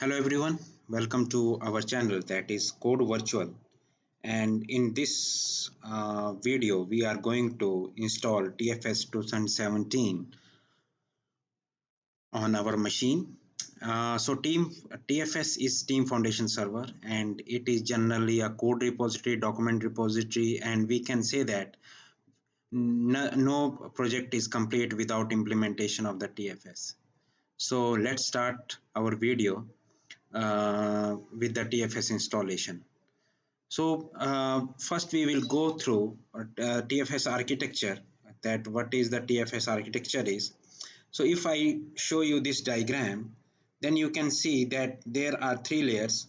Hello everyone, welcome to our channel that is Code Virtual, and in this video we are going to install TFS 2017 on our machine. TFS is Team Foundation Server, and it is generally a code repository, document repository, and we can say that no project is complete without implementation of the TFS. So let's start our video with the TFS installation. So first we will go through TFS architecture, that what is the TFS architecture is. So if I show you this diagram, then you can see that there are three layers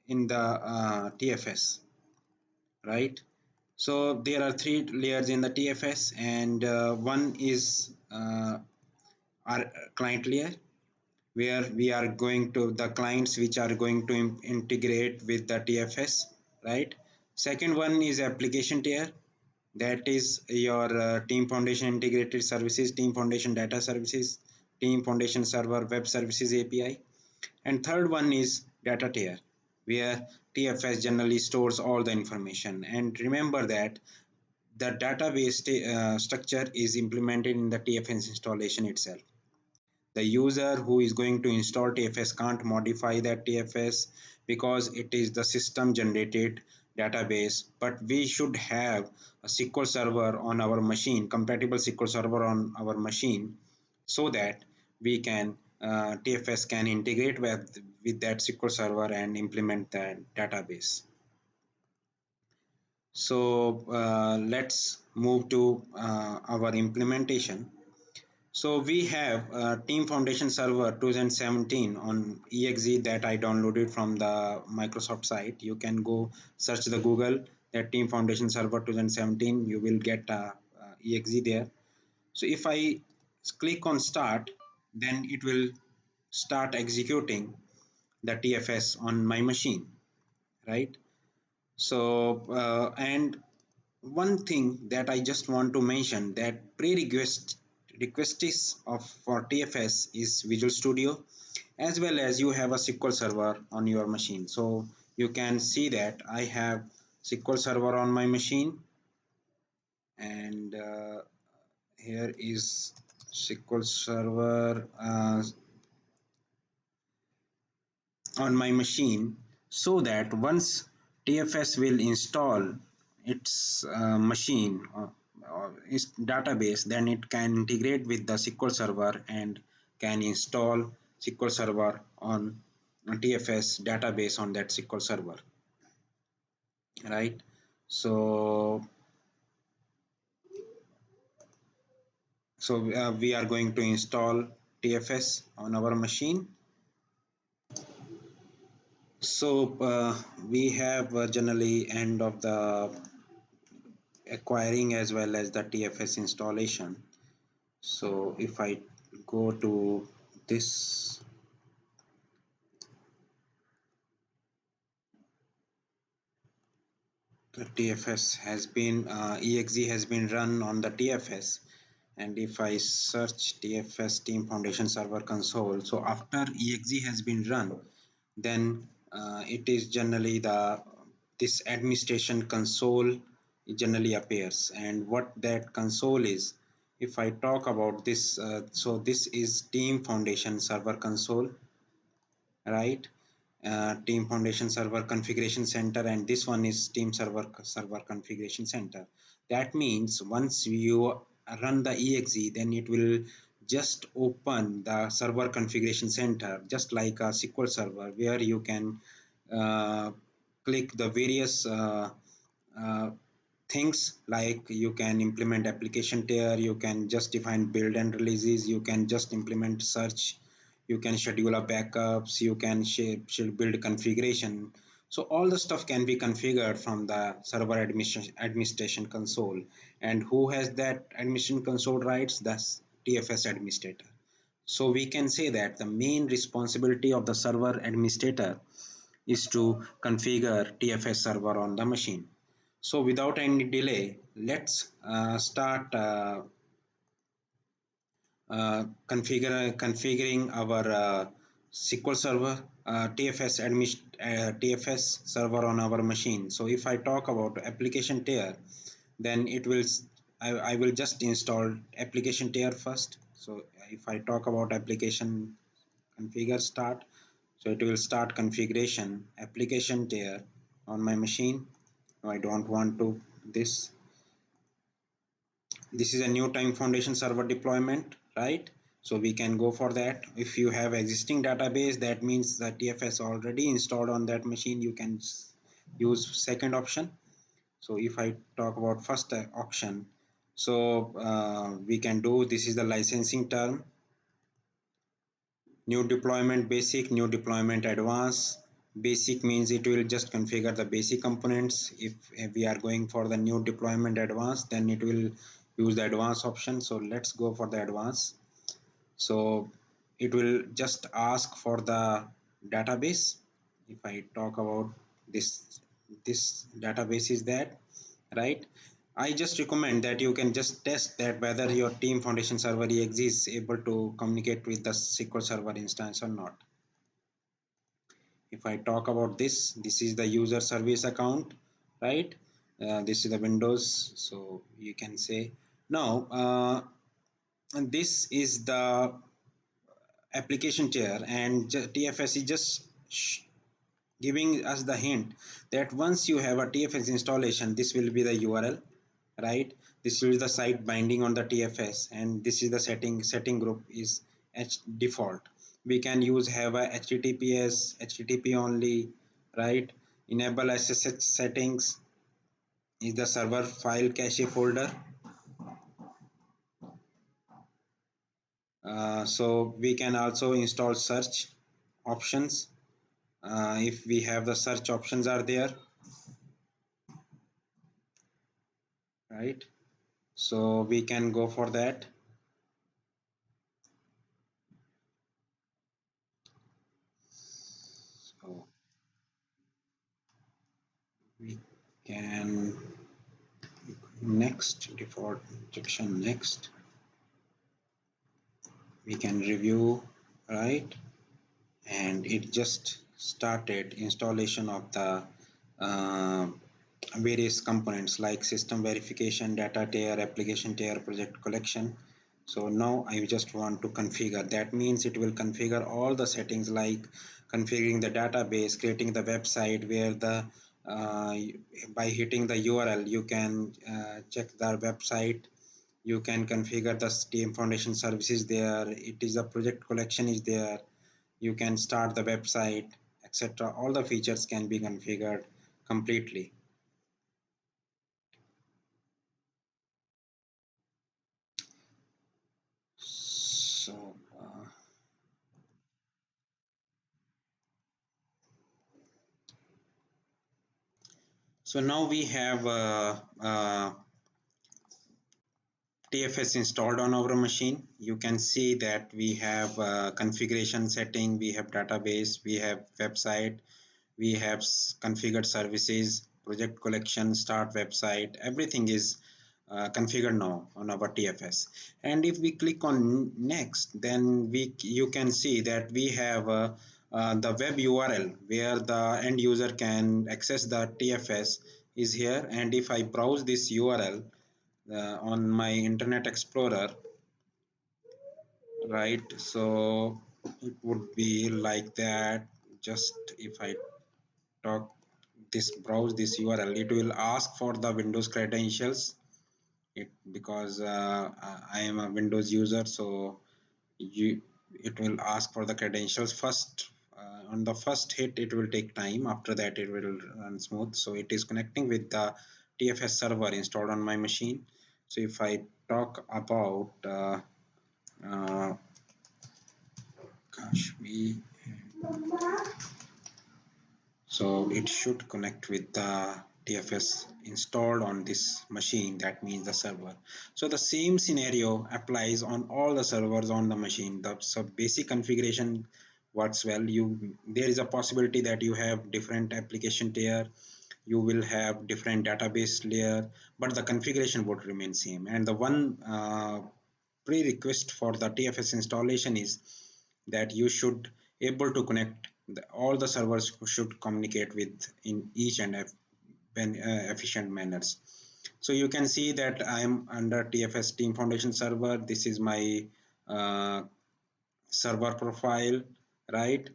in the TFS, right? So there are three layers in the TFS, and one is our client layer, where we are going to the clients which are going to integrate with the TFS, right? Second one is application tier, that is your Team Foundation integrated services, Team Foundation data services, Team Foundation server web services API. And third one is data tier, where TFS generally stores all the information. And remember that the database structure is implemented in the TFS installation itself. The user who is going to install TFS can't modify that TFS because it is the system generated database, but we should have a SQL server on our machine, compatible SQL server on our machine, so that we can TFS can integrate with that SQL server and implement that database. So let's move to our implementation. So we have Team Foundation Server 2017 on exe that I downloaded from the Microsoft site. You can go search the Google that Team Foundation Server 2017. You will get exe there. So if I click on start, then it will start executing the TFS on my machine, right? So and one thing that I just want to mention, that requests of for TFS is Visual Studio, as well as you have a SQL server on your machine. So you can see that I have SQL server on my machine, and here is SQL server on my machine, so that once TFS will install its machine or its database, then it can integrate with the SQL server and can install SQL server on TFS database on that SQL server, right? So we are going to install TFS on our machine. So we have generally end of the acquiring as well as the TFS installation. So if I go to this, the TFS has been exe has been run on the TFS, and if I search TFS Team Foundation Server console, so after exe has been run, then it is generally this administration console generally appears. And what that console is, if I talk about this, so this is Team Foundation Server console, right? Team Foundation Server Configuration Center, and this one is Team Server Configuration Center. That means once you run the exe, then it will just open the Server Configuration Center, just like a SQL server, where you can uh, click the various uh, things, like you can implement application tier, you can just define build and releases, you can just implement search, you can schedule a backups, you can should build configuration. So all the stuff can be configured from the server administration console. And who has that administration console rights? That's TFS administrator. So we can say that the main responsibility of the server administrator is to configure TFS server on the machine. So without any delay, let's start configuring our SQL Server, TFS server on our machine. So if I talk about application tier, then I will just install application tier first. So if I talk about application configure start, so it will start configuration application tier on my machine. No, I don't want to this is a new time foundation server deployment, right? So we can go for that. If you have existing database, that means the TFS already installed on that machine, you can use second option. So if I talk about first option, so we can do, this is the licensing term, new deployment basic, new deployment advanced. Basic means it will just configure the basic components. If we are going for the new deployment advanced, then it will use the advanced option. So let's go for the advanced. So it will just ask for the database. If I talk about this database is that, right? I just recommend that you can just test that whether your team foundation server exe is able to communicate with the SQL server instance or not. If I talk about this is the user service account, right? This is the Windows, so you can say now and this is the application tier, and TFS is just giving us the hint that once you have a TFS installation, this will be the URL, right? This is the site binding on the TFS, and this is the setting group is H default. We can use have a HTTPS, HTTP only, right? Enable SSH settings is the server file cache folder. So we can also install search options. If we have the search options are there, right? So we can go for that. So we can next default injection next. We can review, right? And it just started installation of the uh, various components like system verification, data tier, application tier, project collection. So now I just want to configure. That means it will configure all the settings like configuring the database, creating the website where the uh, by hitting the URL you can check the website. You can configure the team foundation services there. It is a project collection is there. You can start the website, etc. All the features can be configured completely. So so now we have TFS installed on our machine. You can see that we have configuration setting, we have database, we have website, we have configured services, project collection, start website. Everything is configured now on our TFS. And if we click on next, then you can see that we have the web URL where the end user can access the TFS is here. And if I browse this URL on my Internet Explorer, right? So it would be like that. Just if I talk this browse this URL, it will ask for the Windows credentials. Because I am a Windows user, so it will ask for the credentials first. On the first hit, it will take time. After that, it will run smooth. So it is connecting with the TFS server installed on my machine. So if I talk about uh, gosh, so it should connect with the TFS installed on this machine, that means the server. So the same scenario applies on all the servers on the machine. The basic configuration works well. There is a possibility that you have different application tier, you will have different database layer, but the configuration would remain same. And the one prerequisite for the TFS installation is that you should able to connect all the servers should communicate with in each and efficient manners. So you can see that I am under TFS Team Foundation server. This is my uh, server profile, right?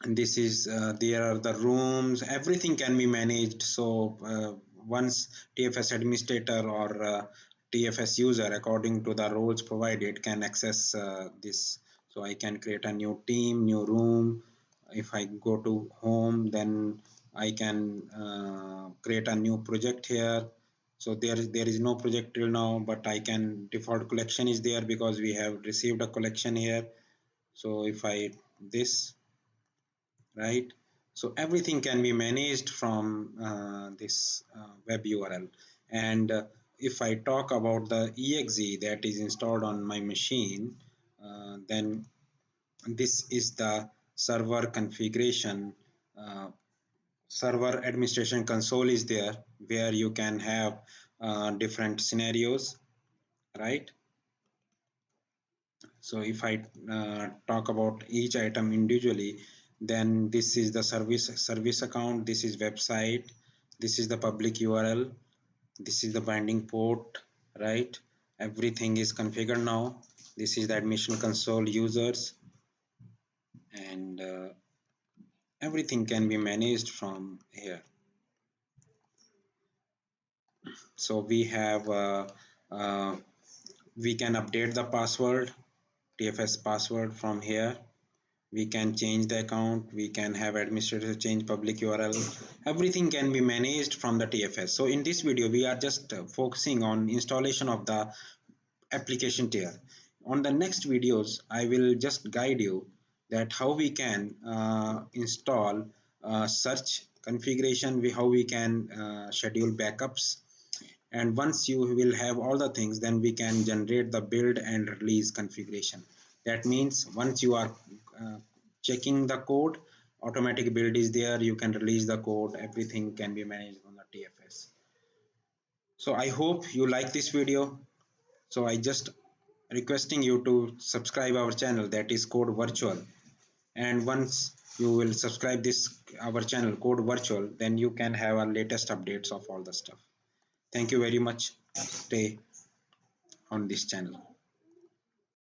And this is there are the rooms, everything can be managed. So once TFS administrator or TFS user, according to the roles provided, can access this. So I can create a new team, new room. If I go to home, then I can create a new project here. So there is no project till now, but I can default collection is there because we have received a collection here. So if I this, right? So everything can be managed from this web URL. And if I talk about the exe that is installed on my machine, then this is the server configuration. Server administration console is there, where you can have different scenarios, right? So if I talk about each item individually, then this is the service account, this is website, this is the public URL, this is the binding port, right? Everything is configured now. This is the admission console users, and everything can be managed from here. So we have we can update the password, TFS password from here. We can change the account, we can have administrator change public URL. Everything can be managed from the TFS. So in this video we are just focusing on installation of the application tier. On the next videos I will just guide you that how we can install search configuration, how we can schedule backups. And once you will have all the things, then we can generate the build and release configuration. That means once you are checking the code, automatic build is there, you can release the code, everything can be managed on the TFS. So I hope you like this video. So I just requesting you to subscribe our channel, that is Code Virtual. And once you will subscribe this our channel Code Virtual, then you can have our latest updates of all the stuff. Thank you very much. Stay on this channel.